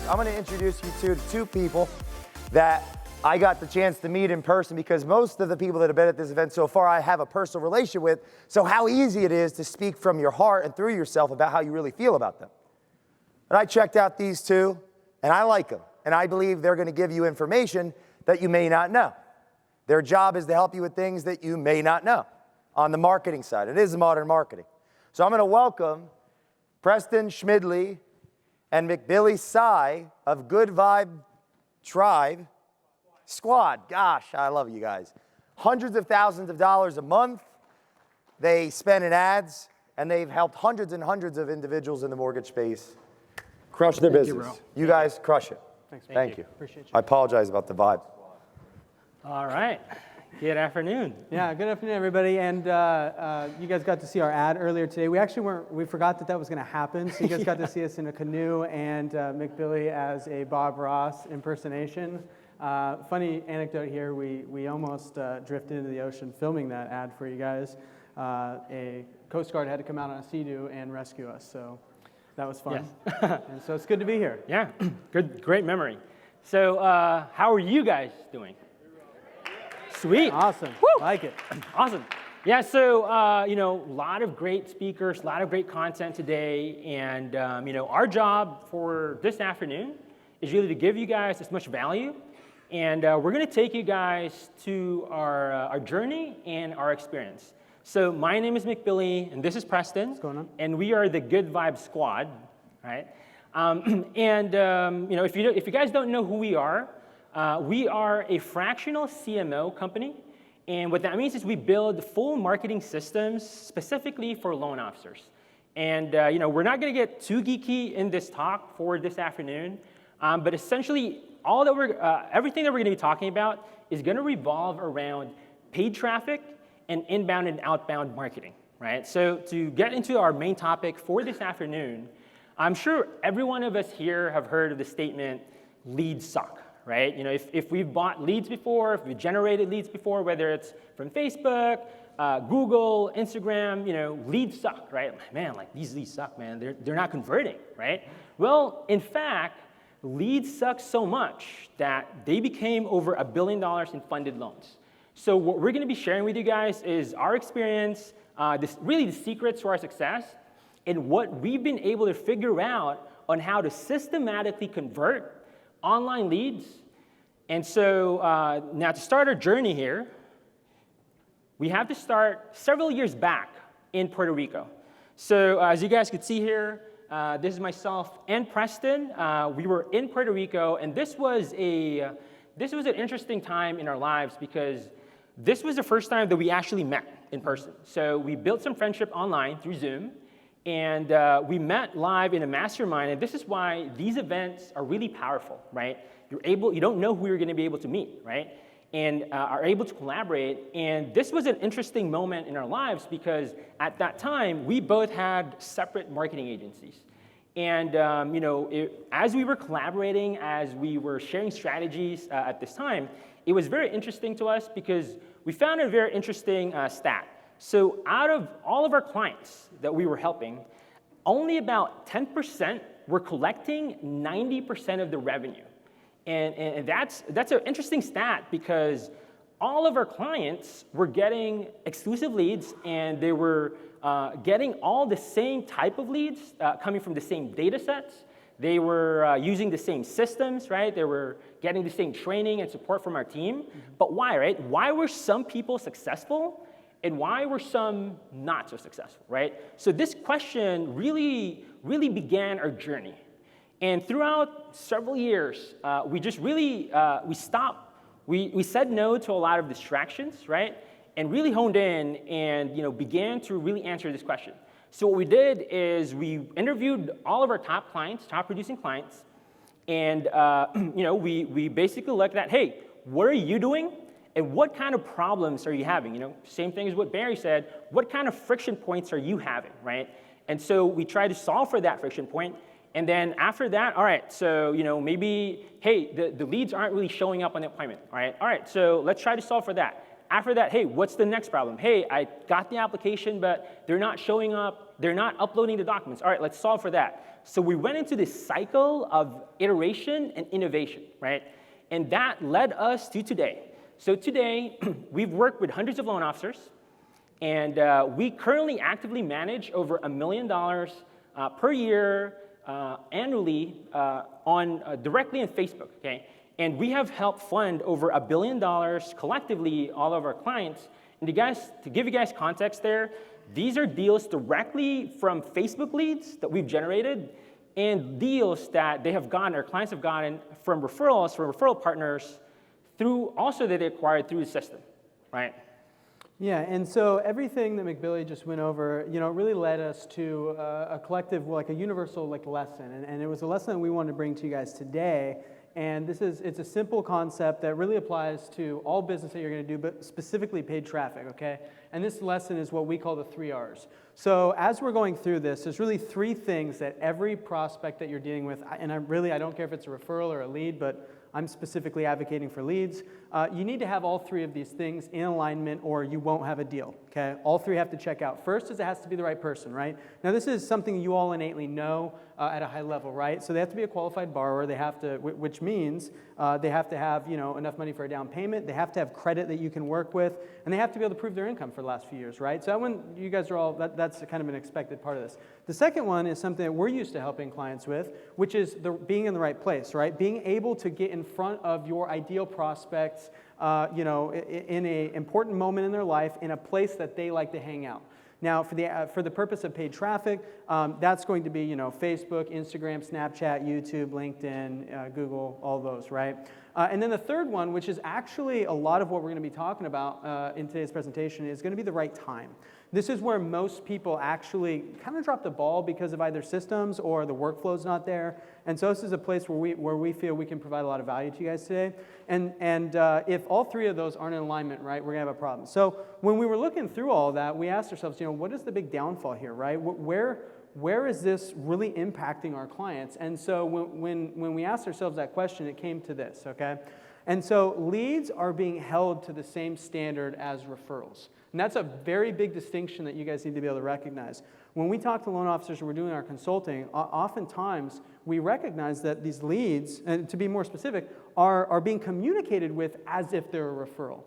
I'm going to introduce you to two people that I got the chance to meet in person because most of the people that have been at this event so far I have a personal relationship with, so how easy it is to speak from your heart and through yourself about how you really feel about them. And I checked out these two, and I like them, and I believe they're going to give you information that you may not know. Their job is to help you with things that you may not know on the marketing side. It is modern marketing. So I'm going to welcome Preston Schmidli and McBilly Sy of Good Vibe Tribe Squad. Gosh, I love you guys. Hundreds of thousands of dollars a month they spend in ads, and they've helped hundreds and hundreds of individuals in the mortgage space crush their business. You guys crush it. Thanks. Thank you. Appreciate you. I apologize about the vibe. All right. Good afternoon. Yeah, good afternoon, everybody. And you guys got to see our ad earlier today. We forgot that was going to happen. So you guys got to see us in a canoe and McBilly as a Bob Ross impersonation. Funny anecdote here, we almost drifted into the ocean filming that ad for you guys. A Coast Guard had to come out on a Sea-Doo and rescue us. So that was fun. Yes. And so it's good to be here. Yeah, great memory. So how are you guys doing? Sweet. Awesome. Woo! Like it. Awesome. Yeah, so, a lot of great speakers, a lot of great content today. And, our job for this afternoon is really to give you guys as much value. And we're going to take you guys to our journey and our experience. So my name is McBilly, and this is Preston. What's going on? And we are the Good Vibe Squad, right? If you guys don't know who we are a fractional CMO company, and what that means is we build full marketing systems specifically for loan officers. And we're not going to get too geeky in this talk for this afternoon, but essentially everything that we're going to be talking about is going to revolve around paid traffic and inbound and outbound marketing, right? So to get into our main topic for this afternoon, I'm sure every one of us here have heard of the statement, leads suck. Right? If we've bought leads before, if we've generated leads before, whether it's from Facebook, Google, Instagram, leads suck, right? Man, these leads suck, man. They're not converting, right? Well, in fact, leads suck so much that they became over $1 billion in funded loans. So what we're going to be sharing with you guys is our experience, really the secrets to our success, and what we've been able to figure out on how to systematically convert online leads. And so now to start our journey here, we have to start several years back in Puerto Rico. So as you guys can see here, this is myself and Preston. We were in Puerto Rico, and this was an interesting time in our lives because this was the first time that we actually met in person. So we built some friendship online through Zoom, and we met live in a mastermind, and this is why these events are really powerful, right? You don't know who you're going to be able to meet, right? And are able to collaborate. And this was an interesting moment in our lives because at that time, we both had separate marketing agencies. And as we were collaborating, as we were sharing strategies at this time, it was very interesting to us because we found a very interesting stat. So out of all of our clients that we were helping, only about 10% were collecting 90% of the revenue. And that's an interesting stat because all of our clients were getting exclusive leads, and they were getting all the same type of leads coming from the same data sets. They were using the same systems, right? They were getting the same training and support from our team. But why, right? Why were some people successful? And why were some not so successful, right? So this question really began our journey. And throughout several years, we just really, we said no to a lot of distractions, right? And really honed in and began to really answer this question. So what we did is we interviewed all of our top clients, top producing clients, and we basically looked at, hey, what are you doing? And what kind of problems are you having? Same thing as what Barry said. What kind of friction points are you having, right? And so we tried to solve for that friction point. And then after that, all right, so maybe, hey, the leads aren't really showing up on the appointment, all right? All right, so let's try to solve for that. After that, hey, what's the next problem? Hey, I got the application, but they're not showing up. They're not uploading the documents. All right, let's solve for that. So we went into this cycle of iteration and innovation, right? And that led us to today. So today, we've worked with hundreds of loan officers, and we currently actively manage over $1 million per year annually directly on Facebook, okay? And we have helped fund over $1 billion collectively, all of our clients. And to give you guys context there, these are deals directly from Facebook leads that we've generated and deals that our clients have gotten from referrals, from referral partners, through also that they acquired through the system, right? Yeah, and so everything that McBilly just went over, really led us to a collective, like a universal lesson. And it was a lesson that we wanted to bring to you guys today. And it's a simple concept that really applies to all business that you're going to do, but specifically paid traffic, okay? And this lesson is what we call the 3 R's. So as we're going through this, there's really 3 things that every prospect that you're dealing with, and I don't care if it's a referral or a lead, but I'm specifically advocating for leads. You need to have all 3 of these things in alignment or you won't have a deal, okay? All 3 have to check out. First is it has to be the right person, right? Now this is something you all innately know at a high level, right? So they have to be a qualified borrower. They have to, which means they have to have enough money for a down payment. They have to have credit that you can work with, and they have to be able to prove their income for the last few years, right? So when you guys are all, that's kind of an expected part of this. The second one is something that we're used to helping clients with, which is being in the right place, right? Being able to get in front of your ideal prospects, in an important moment in their life, in a place that they like to hang out. Now, for the purpose of paid traffic, that's going to be Facebook, Instagram, Snapchat, YouTube, LinkedIn, Google, all those, right? And then the third one, which is actually a lot of what we're going to be talking about in today's presentation, is going to be the right time. This is where most people actually kind of drop the ball because of either systems or the workflow's not there. And so this is a place where we feel we can provide a lot of value to you guys today. And if all 3 of those aren't in alignment, right, we're going to have a problem. So when we were looking through all that, we asked ourselves, what is the big downfall here, right? Where is this really impacting our clients? And so when we asked ourselves that question, it came to this, okay? And so leads are being held to the same standard as referrals. And that's a very big distinction that you guys need to be able to recognize. When we talk to loan officers and we're doing our consulting, oftentimes we recognize that these leads, and to be more specific, are being communicated with as if they're a referral,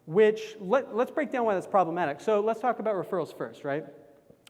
which let's break down why that's problematic. So let's talk about referrals first, right?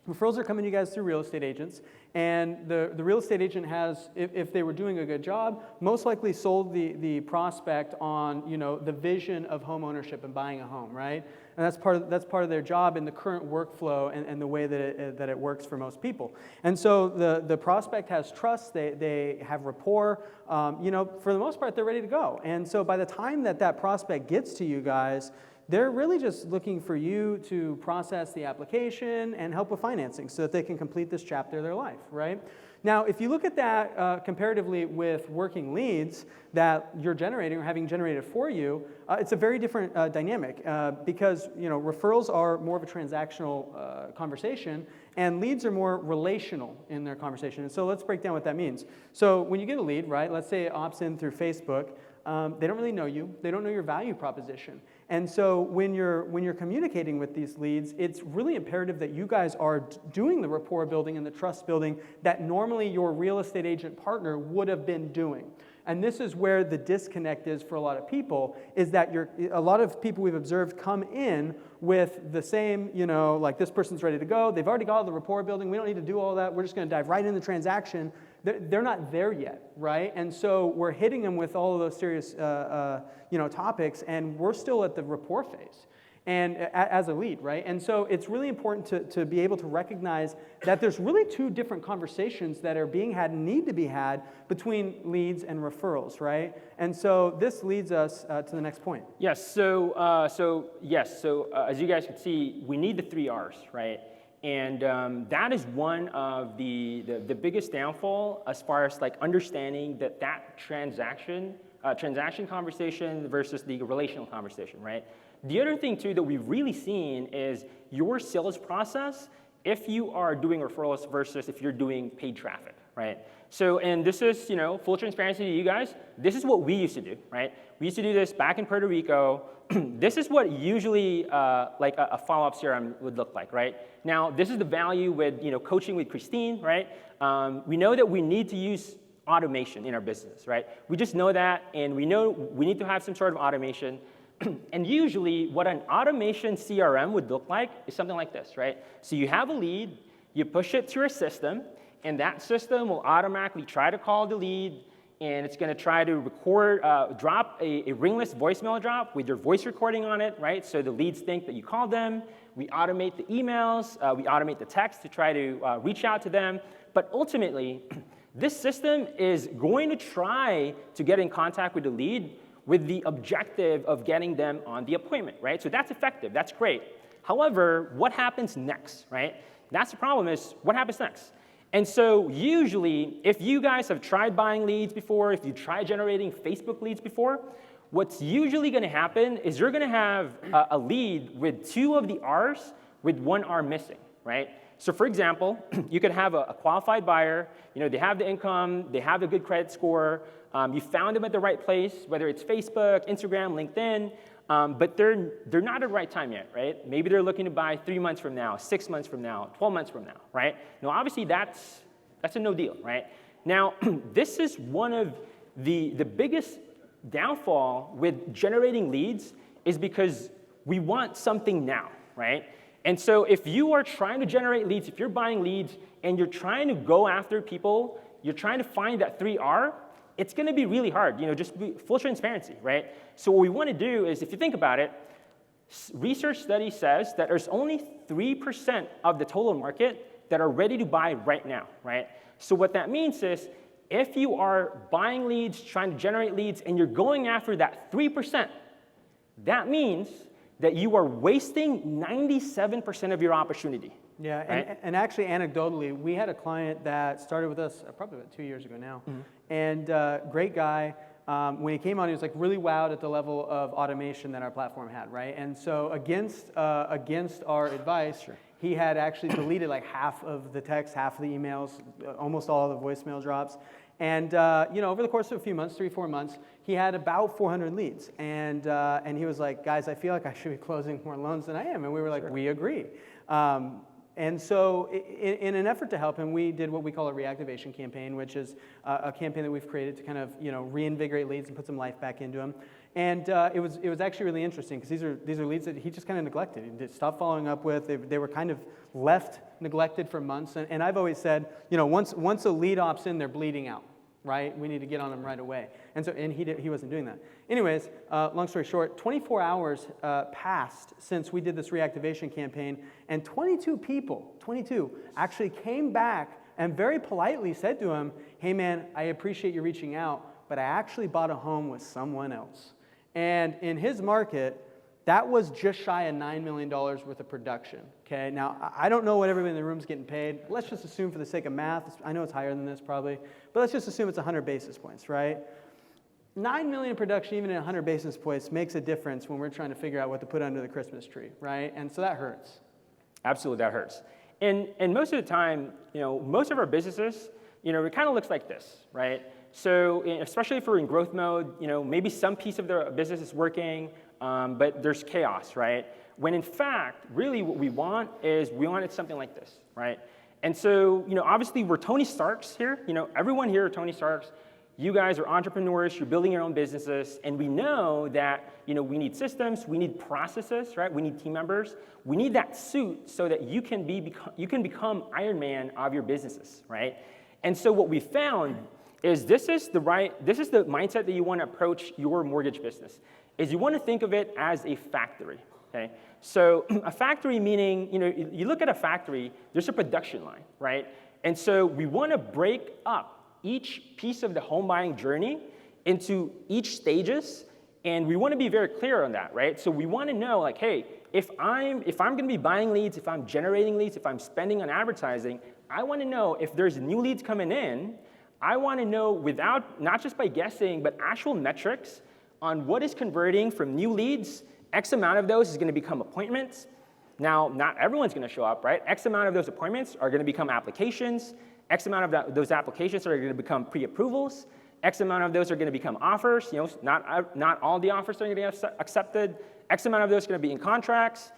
Referrals are coming to you guys through real estate agents, and the real estate agent has, if they were doing a good job, most likely sold the prospect on the vision of home ownership and buying a home, right? And that's part of their job in the current workflow and the way that it works for most people. And so the prospect has trust, they have rapport, for the most part they're ready to go. And so by the time that prospect gets to you guys, they're really just looking for you to process the application and help with financing so that they can complete this chapter of their life, right? Now, if you look at that comparatively with working leads that you're generating or having generated for you, it's a very different dynamic because referrals are more of a transactional conversation and leads are more relational in their conversation. And so let's break down what that means. So when you get a lead, right, let's say it opts in through Facebook, they don't really know you. They don't know your value proposition. And so when you're communicating with these leads, it's really imperative that you guys are doing the rapport building and the trust building that normally your real estate agent partner would have been doing. And this is where the disconnect is for a lot of people, is that a lot of people we've observed come in with the same, like this person's ready to go. They've already got all the rapport building. We don't need to do all that. We're just going to dive right in the transaction. They're not there yet, right? And so we're hitting them with all of those serious, topics, and we're still at the rapport phase, and as a lead, right? And so it's really important to be able to recognize that there's really 2 different conversations that are being had and need to be had between leads and referrals, right? And so this leads us to the next point. Yes. So as you guys can see, we need the 3 R's, right? And that is one of the biggest downfall as far as understanding that transaction conversation versus the relational conversation, right? The other thing too that we've really seen is your sales process if you are doing referrals versus if you're doing paid traffic, right? So, and this is, full transparency to you guys, this is what we used to do, right? We used to do this back in Puerto Rico. This is what usually like a follow-up CRM would look like, right? Now, this is the value with, coaching with Christine, right? We know that we need to use automation in our business, right? We just know that, and we know we need to have some sort of automation. And usually, what an automation CRM would look like is something like this, right? So you have a lead, you push it through a system, and that system will automatically try to call the lead, and it's going to try to record, drop a ringless voicemail drop with your voice recording on it, right? So the leads think that you called them. We automate the emails. We automate the text to try to reach out to them. But ultimately, this system is going to try to get in contact with the lead with the objective of getting them on the appointment, right? So that's effective. That's great. However, what happens next, right? That's the problem is what happens next? And so usually, if you guys have tried buying leads before, if you tried generating Facebook leads before, what's usually going to happen is you're going to have a lead with 2 of the R's with 1 R missing, right? So for example, you could have a qualified buyer, they have the income, they have a good credit score, you found them at the right place, whether it's Facebook, Instagram, LinkedIn, but they're not at the right time yet, right? Maybe they're looking to buy 3 months from now, 6 months from now, 12 months from now, right? Now, obviously, that's a no deal, right? Now, this is one of the biggest downfall with generating leads is because we want something now, right? And so if you are trying to generate leads, if you're buying leads and you're trying to go after people, you're trying to find that 3R, it's going to be really hard, just be full transparency, right? So what we want to do is, if you think about it, research study says that there's only 3% of the total market that are ready to buy right now, right? So what that means is, if you are buying leads, trying to generate leads, and you're going after that 3%, that means that you are wasting 97% of your opportunity. Yeah, right? and actually, anecdotally, we had a client that started with us probably about 2 years ago now, and great guy. When he came on, he was like really wowed at the level of automation that our platform had, right? And so against our advice, he had actually deleted like half of the text, half of the emails, almost all of the voicemail drops. And over the course of a few months, 3-4 months, he had about 400 leads. And he was like, guys, I feel like I should be closing more loans than I am. And we were like, we agree. And so in an effort to help him, we did what we call a reactivation campaign, which is a campaign that we've created to kind of reinvigorate leads and put some life back into them. And it was actually really interesting because these are leads that he just kind of neglected. He stopped following up with. They were kind of left neglected for months. And I've always said, once a lead opts in, they're bleeding out, right? We need to get on them right away. And he wasn't doing that. Anyways, long story short, 24 hours passed since we did this reactivation campaign, and 22 people actually came back and very politely said to him, hey man, I appreciate you reaching out, but I actually bought a home with someone else. And in his market, that was just shy of $9 million worth of production, okay? Now, I don't know what everybody in the room is getting paid. Let's just assume for the sake of math, I know it's higher than this probably, but let's just assume it's 100 basis points, right? 9 million production, even at 100 basis points, makes a difference when we're trying to figure out what to put under the Christmas tree, right? And so that hurts. Absolutely, that hurts. And most of the time, most of our businesses, it kind of looks like this, right? So especially if we're in growth mode, maybe some piece of the business is working, but there's chaos, right? When in fact, really what we want it something like this, right? And so, obviously we're Tony Starks here. Everyone here are Tony Starks. You guys are entrepreneurs, you're building your own businesses, and we know that, we need systems, we need processes, right? We need team members. We need that suit so that you can become Iron Man of your businesses, right? And so what we found is this is the mindset that you want to approach your mortgage business, is you want to think of it as a factory, okay? So a factory meaning, you look at a factory, there's a production line, right? And so we want to break up each piece of the home buying journey into each stages, and we want to be very clear on that, right? So we want to know, like, hey, if I'm going to be buying leads, if I'm generating leads, if I'm spending on advertising, I want to know if there's new leads coming in. I want to know not just by guessing, but actual metrics on what is converting from new leads. X amount of those is going to become appointments. Now, not everyone's going to show up, right? X amount of those appointments are going to become applications. X amount of those applications are going to become pre-approvals. X amount of those are going to become offers. Not all the offers are going to be accepted. X amount of those are going to be in contracts,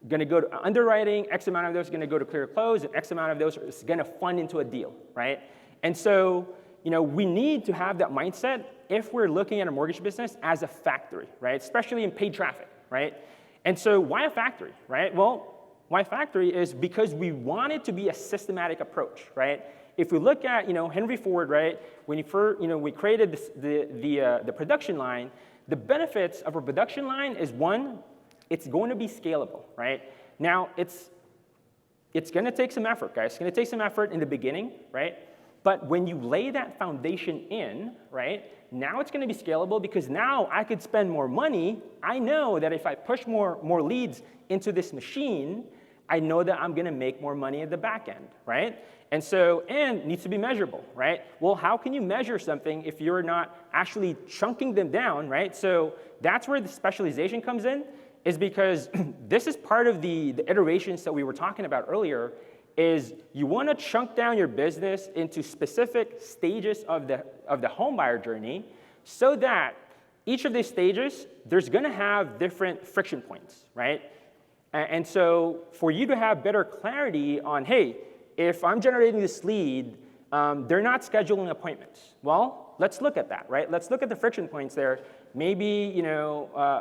going to go to underwriting. X amount of those are going to go to clear close, and X amount of those is going to fund into a deal, right? And so, we need to have that mindset if we're looking at a mortgage business as a factory, right? Especially in paid traffic, right? And so, why a factory, right? Well, why factory is because we want it to be a systematic approach, right? If we look at, Henry Ford, right, when we created the production line, the benefits of a production line is, one, it's going to be scalable, right? Now, it's going to take some effort, guys. It's going to take some effort in the beginning, right? But when you lay that foundation in, right, now it's going to be scalable because now I could spend more money. I know that if I push more leads into this machine, I know that I'm going to make more money at the back end, right? And so, and it needs to be measurable, right? Well, how can you measure something if you're not actually chunking them down, right? So that's where the specialization comes in, is because this is part of the iterations that we were talking about earlier, is you want to chunk down your business into specific stages of the home buyer journey so that each of these stages, there's going to have different friction points, right? And so for you to have better clarity on, hey, if I'm generating this lead, they're not scheduling appointments. Well, let's look at that, right? Let's look at the friction points there. Maybe,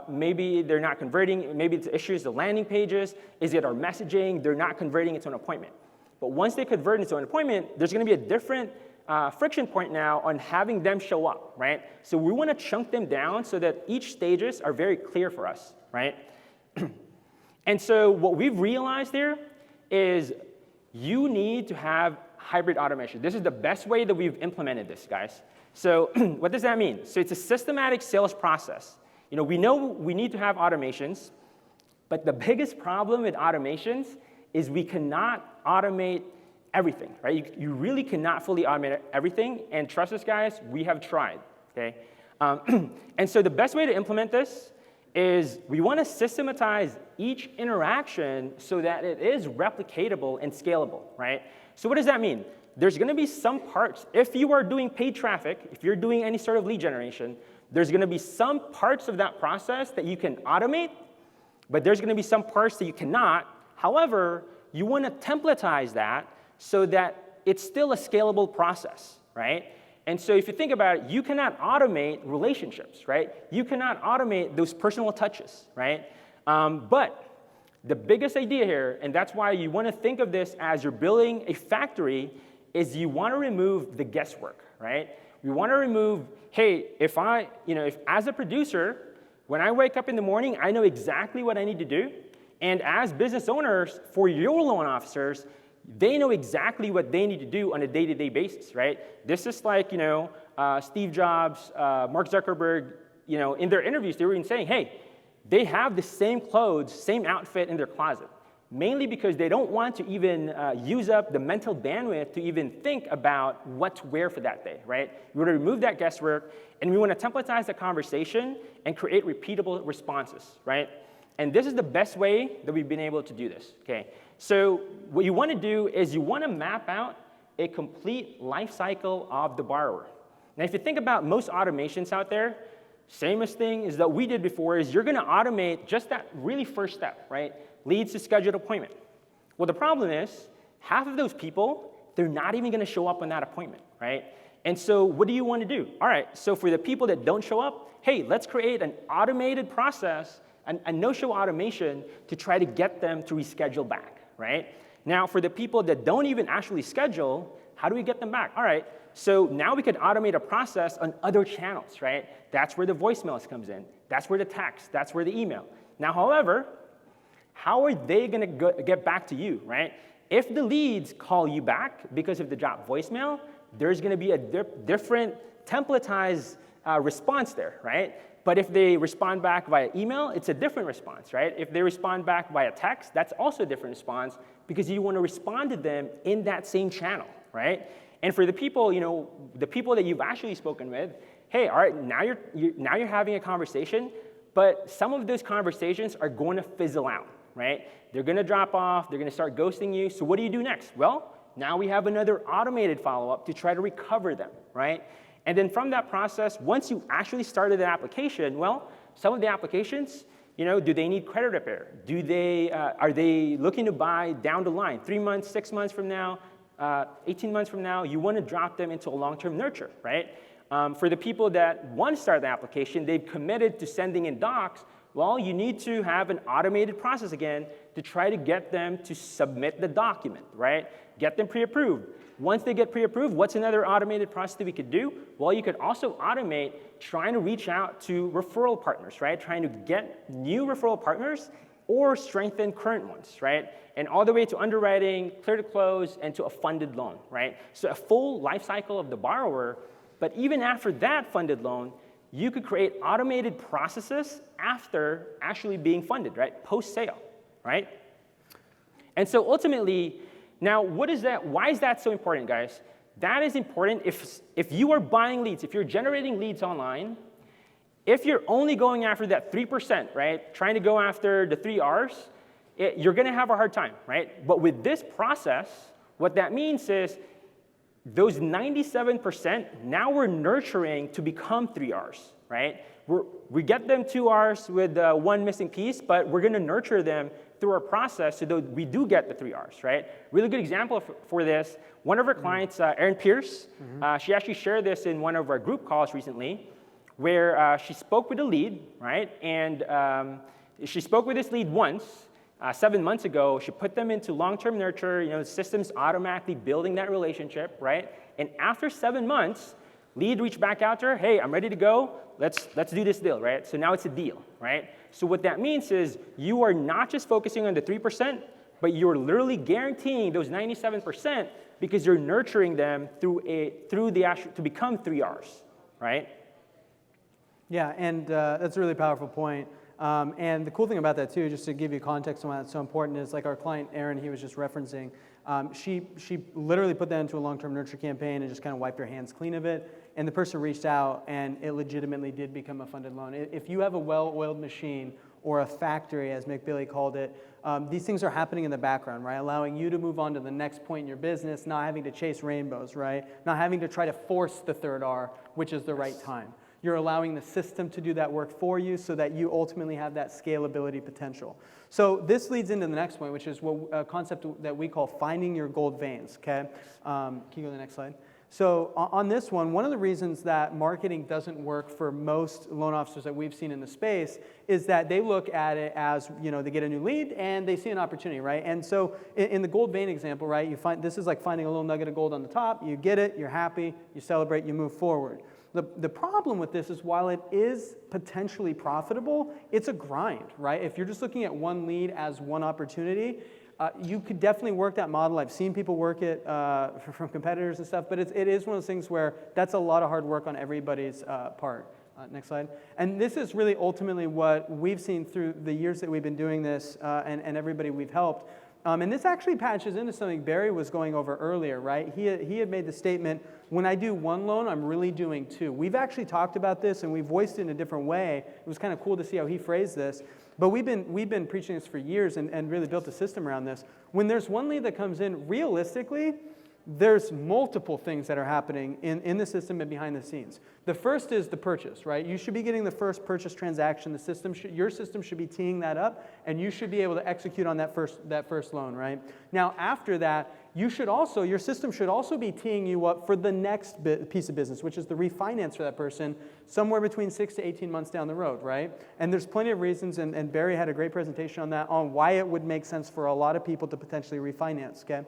maybe they're not converting. Maybe it's issues, the landing pages. Is it our messaging? They're not converting into an appointment. But once they convert into an appointment, there's going to be a different friction point now on having them show up, right? So we want to chunk them down so that each stages are very clear for us, right? And so what we've realized there is you need to have hybrid automation. This is the best way that we've implemented this, guys. So what does that mean? So it's a systematic sales process. We know we need to have automations, but the biggest problem with automations is we cannot automate everything, right? You really cannot fully automate everything, and trust us, guys, we have tried, okay? And so the best way to implement this is we want to systematize each interaction so that it is replicatable and scalable, right? So what does that mean? There's going to be some parts, if you are doing paid traffic, if you're doing any sort of lead generation, there's going to be some parts of that process that you can automate, but there's going to be some parts that you cannot. However, you want to templatize that so that it's still a scalable process, right? And so if you think about it, you cannot automate relationships, right? You cannot automate those personal touches, right? But the biggest idea here, and that's why you want to think of this as you're building a factory, is you want to remove the guesswork, right? You want to remove, hey, if as a producer, when I wake up in the morning, I know exactly what I need to do. And as business owners, for your loan officers, they know exactly what they need to do on a day-to-day basis, right? This is like, Steve Jobs, Mark Zuckerberg, in their interviews, they were even saying, hey, they have the same clothes, same outfit in their closet, mainly because they don't want to even use up the mental bandwidth to even think about what to wear for that day, right? We want to remove that guesswork, and we want to templatize the conversation and create repeatable responses, right? And this is the best way that we've been able to do this, okay? So what you want to do is you want to map out a complete life cycle of the borrower. Now, if you think about most automations out there, samest thing is that we did before is you're going to automate just that really first step, right? Leads to scheduled appointment. Well, the problem is half of those people, they're not even going to show up on that appointment, right? And so what do you want to do? All right, so for the people that don't show up, hey, let's create an automated process, a no-show automation to try to get them to reschedule back, right? Now, for the people that don't even actually schedule, how do we get them back? All right, so now we could automate a process on other channels, right? That's where the voicemails comes in. That's where the text. That's where the email. Now, however, how are they going to get back to you, right? If the leads call you back because of the drop voicemail, there's going to be a different templatized response there, right? But if they respond back via email, it's a different response, right? If they respond back via text, that's also a different response because you want to respond to them in that same channel, right? And for the people, the people that you've actually spoken with, hey, all right, now you're having a conversation, but some of those conversations are going to fizzle out, right? They're going to drop off. They're going to start ghosting you. So what do you do next? Well, Now we have another automated follow-up to try to recover them, right? And then from that process, once you actually started an application, well, some of the applications, do they need credit repair? Are they looking to buy down the line, 3 months, 6 months from now, 18 months from now? You want to drop them into a long-term nurture, right? For the people that want to start the application, they've committed to sending in docs. Well, you need to have an automated process again to try to get them to submit the document, right? Get them pre-approved. Once they get pre-approved, what's another automated process that we could do? Well, you could also automate trying to reach out to referral partners, right? Trying to get new referral partners or strengthen current ones, right? And all the way to underwriting, clear to close, and to a funded loan, right? So a full life cycle of the borrower. But even after that funded loan, you could create automated processes after actually being funded, right? Post-sale, right? And so ultimately, now what is that? Why is that so important, guys? That is important if you are buying leads, if you're generating leads online, if you're only going after that 3%, right? Trying to go after the 3 R's, you're going to have a hard time, right? But with this process, what that means is those 97%, now we're nurturing to become 3 R's, right? We get them 2 R's with 1 missing piece, but we're going to nurture them through our process so that we do get the 3 R's, right? Really good example for this, one of our clients, Erin Pierce, she actually shared this in one of our group calls recently, where she spoke with a lead, right? And she spoke with this lead once, 7 months ago. She put them into long-term nurture, the system's automatically building that relationship, right? And after 7 months, lead reached back out to her, hey, I'm ready to go, let's do this deal, right? So now it's a deal, right? So what that means is you are not just focusing on the 3%, but you're literally guaranteeing those 97% because you're nurturing them to become 3 R's, right? Yeah, and that's a really powerful point. And the cool thing about that too, just to give you context on why that's so important, is like our client Erin, he was just referencing, she literally put that into a long-term nurture campaign and just kind of wiped her hands clean of it. And the person reached out and it legitimately did become a funded loan. If you have a well-oiled machine or a factory, as McBilly called it, these things are happening in the background, right? Allowing you to move on to the next point in your business, not having to chase rainbows, right? Not having to try to force the 3rd R, which is the right time. You're allowing the system to do that work for you so that you ultimately have that scalability potential. So this leads into the next point, which is a concept that we call finding your gold veins, okay? Can you go to the next slide? So on this one of the reasons that marketing doesn't work for most loan officers that we've seen in the space is that they look at it as, they get a new lead and they see an opportunity, right? And so in the gold vein example, right, this is like finding a little nugget of gold on the top. You get it, you're happy, you celebrate, you move forward. The problem with this is while it is potentially profitable, it's a grind, right? If you're just looking at one lead as one opportunity, you could definitely work that model. I've seen people work it from competitors and stuff, but it is one of those things where that's a lot of hard work on everybody's part. Next slide. And this is really ultimately what we've seen through the years that we've been doing this and everybody we've helped. And this actually patches into something Barry was going over earlier, right? He had made the statement, when I do one loan, I'm really doing 2. We've actually talked about this and we've voiced it in a different way. It was kind of cool to see how he phrased this. But we've been preaching this for years and really built a system around this. When there's one lead that comes in, realistically, there's multiple things that are happening in the system and behind the scenes. The first is the purchase, right? You should be getting the first purchase transaction. Your system should be teeing that up, and you should be able to execute on that first loan, right? Now, after that, your system should also be teeing you up for the next piece of business, which is the refinance for that person, somewhere between 6 to 18 months down the road, right? And there's plenty of reasons, and Barry had a great presentation on that, on why it would make sense for a lot of people to potentially refinance, okay?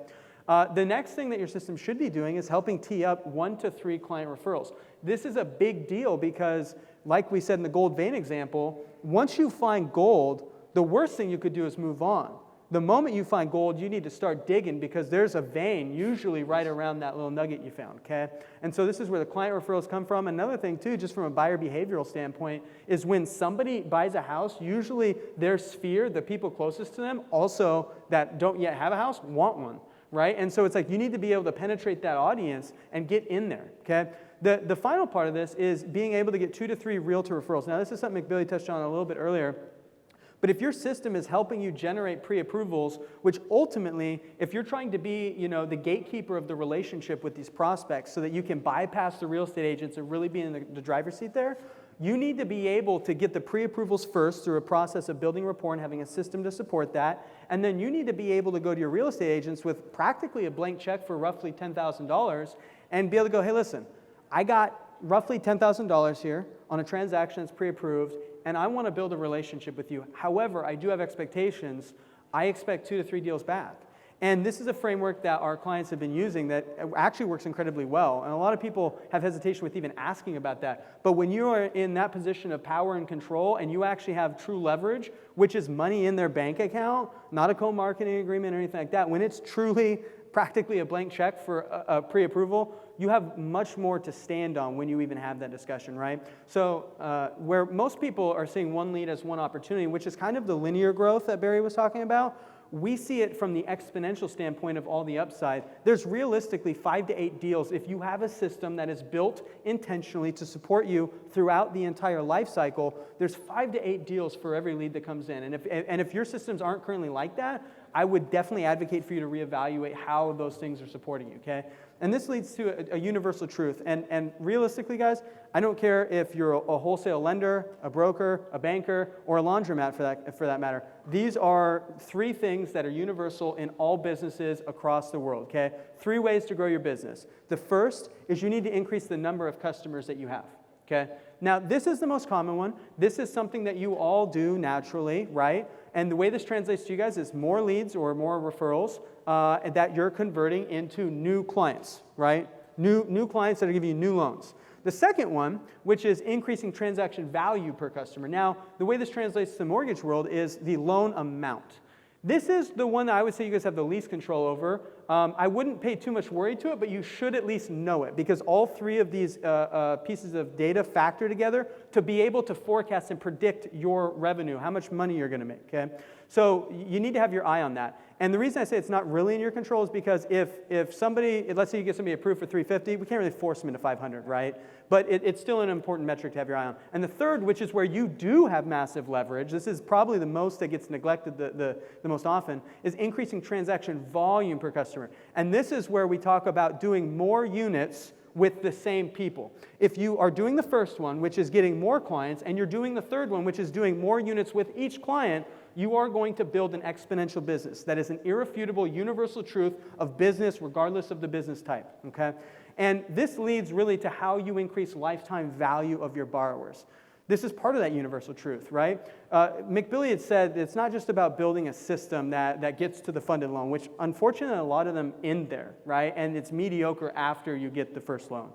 The next thing that your system should be doing is helping tee up 1 to 3 client referrals. This is a big deal because, like we said in the gold vein example, once you find gold, the worst thing you could do is move on. The moment you find gold, you need to start digging because there's a vein usually right around that little nugget you found, okay? And so this is where the client referrals come from. Another thing too, just from a buyer behavioral standpoint, is when somebody buys a house, usually their sphere, the people closest to them, also that don't yet have a house, want one. Right? And so it's like you need to be able to penetrate that audience and get in there, okay? The final part of this is being able to get 2 to 3 realtor referrals. Now, this is something McBilly touched on a little bit earlier, But if your system is helping you generate pre-approvals, which ultimately, if you're trying to be, the gatekeeper of the relationship with these prospects so that you can bypass the real estate agents and really be in the driver's seat there, you need to be able to get the pre-approvals first through a process of building rapport and having a system to support that. And then you need to be able to go to your real estate agents with practically a blank check for roughly $10,000 and be able to go, hey, listen, I got roughly $10,000 here on a transaction that's pre-approved, and I want to build a relationship with you. However, I do have expectations. I expect 2 to 3 deals back. And this is a framework that our clients have been using that actually works incredibly well. And a lot of people have hesitation with even asking about that. But when you are in that position of power and control and you actually have true leverage, which is money in their bank account, not a co-marketing agreement or anything like that, when it's truly practically a blank check for a pre-approval, you have much more to stand on when you even have that discussion, right? So where most people are seeing one lead as one opportunity, which is kind of the linear growth that Barry was talking about, we see it from the exponential standpoint of all the upside. There's realistically 5 to 8 deals if you have a system that is built intentionally to support you throughout the entire life cycle. There's 5 to 8 deals for every lead that comes in. And if your systems aren't currently like that, I would definitely advocate for you to reevaluate how those things are supporting you, okay? And this leads to a universal truth. And realistically, guys, I don't care if you're a wholesale lender, a broker, a banker, or a laundromat for that matter. These are 3 things that are universal in all businesses across the world, okay? 3 ways to grow your business. The first is you need to increase the number of customers that you have, okay? Now, this is the most common one. This is something that you all do naturally, right? And the way this translates to you guys is more leads or more referrals that you're converting into new clients, right? New clients that are giving you new loans. The second one, which is increasing transaction value per customer. Now, the way this translates to the mortgage world is the loan amount. This is the one that I would say you guys have the least control over. I wouldn't pay too much worry to it, but you should at least know it because all 3 of these pieces of data factor together to be able to forecast and predict your revenue, how much money you're going to make, okay? So you need to have your eye on that. And the reason I say it's not really in your control is because if somebody, let's say you get somebody approved for 350, we can't really force them into 500, right? But it's still an important metric to have your eye on. And the third, which is where you do have massive leverage, this is probably the most that gets neglected the most often, is increasing transaction volume per customer. And this is where we talk about doing more units with the same people. If you are doing the first one, which is getting more clients, and you're doing the third one, which is doing more units with each client, you are going to build an exponential business. That is an irrefutable, universal truth of business, regardless of the business type, okay? And this leads really to how you increase lifetime value of your borrowers. This is part of that universal truth, right? McBilly had said it's not just about building a system that gets to the funded loan, which unfortunately a lot of them end there, right? And it's mediocre after you get the first loan.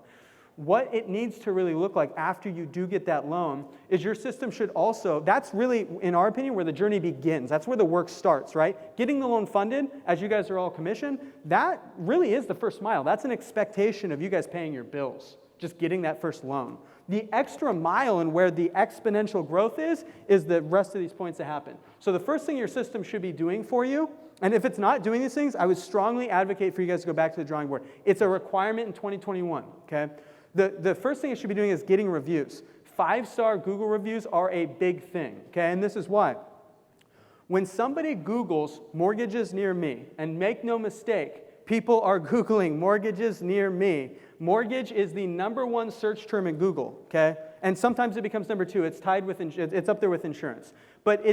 What it needs to really look like after you do get that loan is your system should also, that's really, in our opinion, where the journey begins. That's where the work starts, right? Getting the loan funded, as you guys are all commissioned, that really is the first mile. That's an expectation of you guys paying your bills, just getting that first loan. The extra mile and where the exponential growth is the rest of these points that happen. So the first thing your system should be doing for you, and if it's not doing these things, I would strongly advocate for you guys to go back to the drawing board. It's a requirement in 2021, okay? The first thing it should be doing is getting reviews. 5-star Google reviews are a big thing, okay? And this is why. When somebody Googles mortgages near me, and make no mistake, people are Googling mortgages near me. Mortgage is the #1 search term in Google, okay? And sometimes it becomes #2. It's tied with, it's up there with insurance. But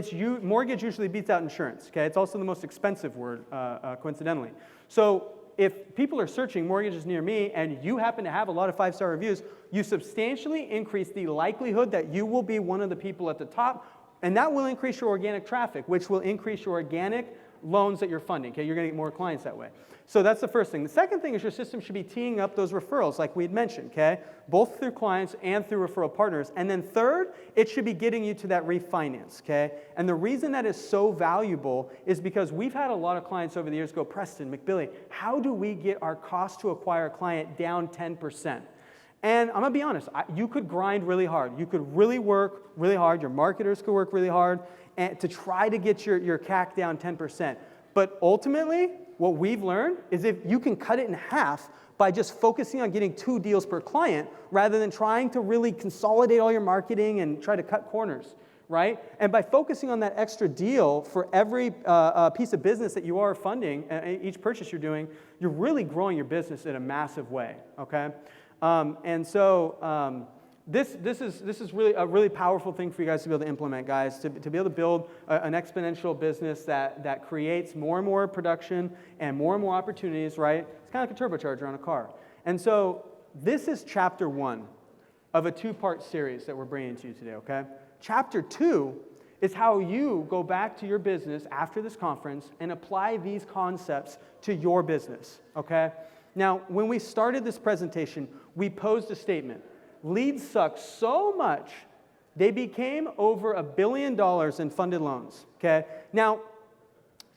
mortgage usually beats out insurance, okay? It's also the most expensive word, coincidentally. So if people are searching mortgages near me and you happen to have a lot of 5-star reviews, you substantially increase the likelihood that you will be one of the people at the top, and that will increase your organic traffic, which will increase your organic loans that you're funding, okay? You're going to get more clients that way. So that's the first thing. The second thing is your system should be teeing up those referrals like we had mentioned, okay? Both through clients and through referral partners. And then third, it should be getting you to that refinance, okay? And the reason that is so valuable is because we've had a lot of clients over the years go, Preston, McBilly, how do we get our cost to acquire a client down 10%? And I'm going to be honest, you could grind really hard. You could really work really hard. Your marketers could work really hard to try to get your CAC down 10%. But ultimately, what we've learned is if you can cut it in half by just focusing on getting 2 deals per client rather than trying to really consolidate all your marketing and try to cut corners, right? And by focusing on that extra deal for every piece of business that you are funding, each purchase you're doing, you're really growing your business in a massive way, okay? This is really a really powerful thing for you guys to be able to implement, guys, to be able to build an exponential business that creates more and more production and more opportunities, right? It's kind of like a turbocharger on a car. And so this is chapter 1 of a 2-part series that we're bringing to you today, okay? Chapter 2 is how you go back to your business after this conference and apply these concepts to your business, okay? Now, when we started this presentation, we posed a statement. Leads suck so much, they became over $1 billion in funded loans, okay? Now,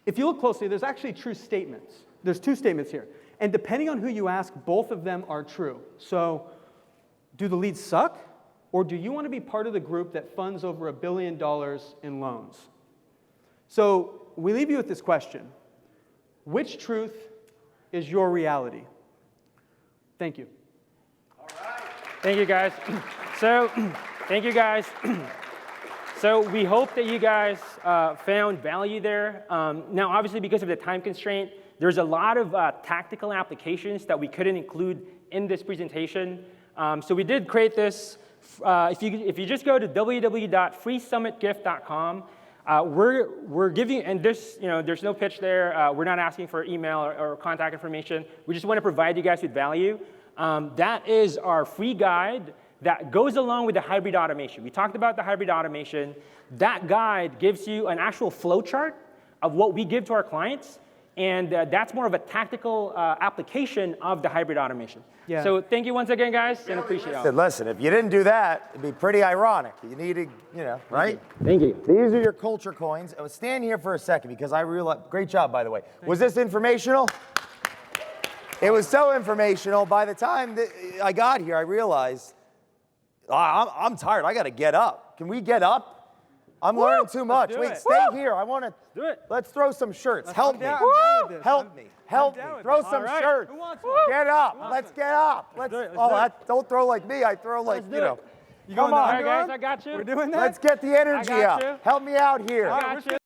if you look closely, there's actually true statements. There's 2 statements here. And depending on who you ask, both of them are true. So, do the leads suck? Or do you want to be part of the group that funds over $1 billion in loans? So, we leave you with this question. Which truth is your reality? Thank you. Thank you, guys. Thank you, guys. So we hope that you guys found value there. Now, obviously, because of the time constraint, there's a lot of tactical applications that we couldn't include in this presentation. So we did create this. If you just go to www.freesummitgift.com, we're giving, and this, there's no pitch there. We're not asking for email or contact information. We just want to provide you guys with value. That is our free guide that goes along with the hybrid automation. We talked about the hybrid automation. That guide gives you an actual flow chart of what we give to our clients, and that's more of a tactical application of the hybrid automation. Yeah. So thank you once again, guys, and appreciate it. Listen, if you didn't do that, it'd be pretty ironic. You need to, right? Thank you. These are your culture coins. Stand here for a second because I realized, great job, by the way. Was this informational? It was so informational. By the time that I got here, I realized, I'm tired. I got to get up. Can we get up? I'm learning too much. Wait, stay here. I want to do it. Let's throw some shirts. Help me. Help me. Throw some shirts. Who wants one? Get up. Let's get up. Don't throw like me. I throw like, You come on, guys. I got you. We're doing that? Let's get the energy up. Help me out here. I got you.